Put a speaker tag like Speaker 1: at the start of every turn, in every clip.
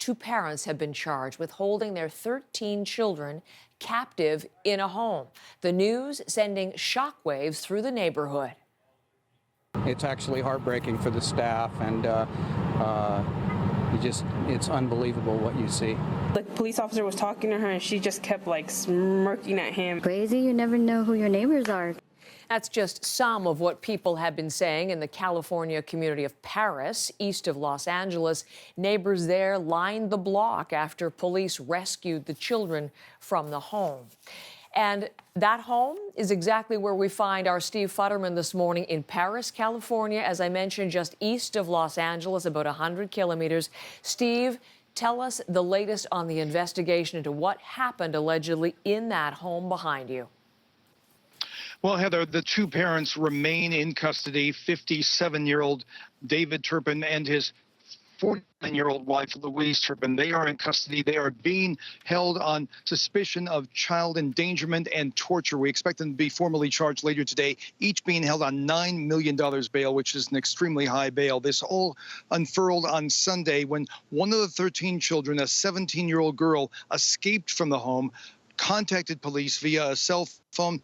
Speaker 1: 2 parents have been charged with holding their 13 children captive in a home. The news sending shockwaves through the neighborhood.
Speaker 2: It's actually heartbreaking for the staff, and it's unbelievable what you see.
Speaker 3: The police officer was talking to her, and she just kept like smirking at him.
Speaker 4: Crazy, you never know who your neighbors are.
Speaker 1: That's just some of what people have been saying in the California community of Perris, east of Los Angeles. Neighbors there lined the block after police rescued the children from the home. And that home is exactly where we find our Steve Futterman this morning in Perris, California, as I mentioned, just east of Los Angeles, about 100 kilometers. Steve, tell us the latest on the investigation into what happened allegedly in that home behind you.
Speaker 5: Well, Heather, the 2 parents remain in custody. 57-year-old David Turpin and his 49-year-old wife, Louise Turpin. They are in custody. They are being held on suspicion of child endangerment and torture. We expect them to be formally charged later today, each being held on $9 million bail, which is an extremely high bail. This all unfurled on Sunday when one of the 13 children, a 17-year-old girl, escaped from the home, contacted police via a cell phone.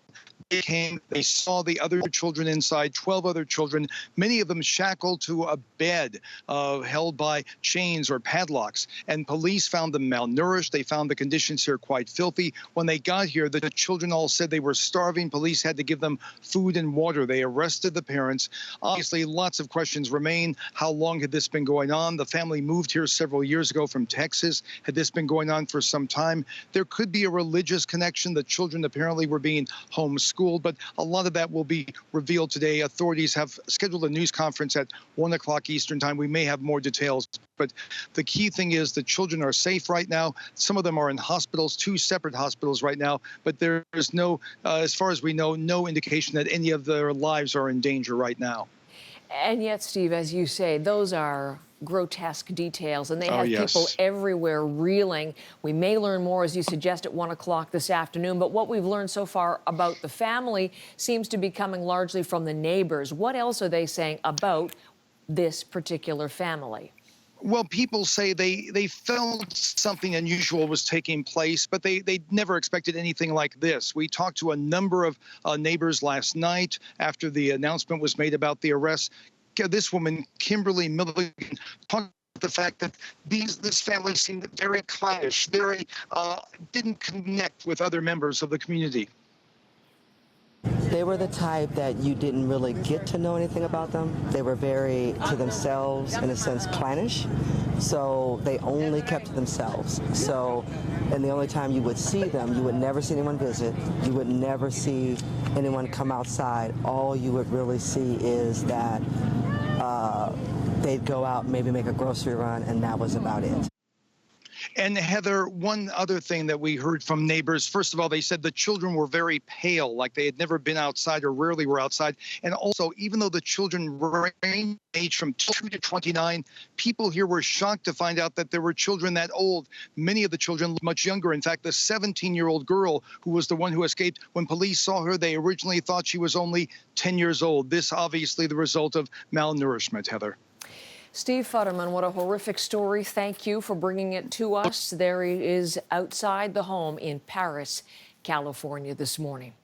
Speaker 5: They saw the other children inside, 12 other children, many of them shackled to a bed held by chains or padlocks. And police found them malnourished. They found the conditions here quite filthy. When they got here, the children all said they were starving. Police had to give them food and water. They arrested the parents. Obviously, lots of questions remain. How long had this been going on? The family moved here several years ago from Texas. Had this been going on for some time? There could be a religious connection. The children apparently were being homeschooled, but a lot of that will be revealed today. Authorities have scheduled a news conference at 1 o'clock Eastern time. We may have more details, but the key thing is the children are safe right now. Some of them are in hospitals, 2 separate hospitals right now, but there is no, as far as we know, no indication that any of their lives are in danger right now.
Speaker 1: And yet, Steve, as you say, those are grotesque details, and they have people everywhere reeling. We may learn more, as you suggest, at 1 o'clock this afternoon, but what we've learned so far about the family seems to be coming largely from the neighbors. What else are they saying about this particular family?
Speaker 5: Well, people say they felt something unusual was taking place, but they never expected anything like this. We talked to a number of neighbors last night after the announcement was made about the arrest. This woman, Kimberly Milligan, talked about the fact that this family seemed very clannish, very didn't connect with other members of the community.
Speaker 6: They were the type that you didn't really get to know anything about them. They were very to themselves, in a sense, clannish. So they only kept to themselves. So, and the only time you would see them, you would never see anyone visit. You would never see anyone come outside. All you would really see is that they'd go out, maybe make a grocery run, and that was about it.
Speaker 5: And Heather, one other thing that we heard from neighbors, first of all, they said the children were very pale, like they had never been outside or rarely were outside. And also, even though the children range age from 2 to 29, people here were shocked to find out that there were children that old. Many of the children much younger. In fact, the 17-year-old girl who was the one who escaped, when police saw her, they originally thought she was only 10 years old. This obviously the result of malnourishment, Heather.
Speaker 1: Steve Futterman, what a horrific story. Thank you for bringing it to us. There he is outside the home in Perris, California this morning.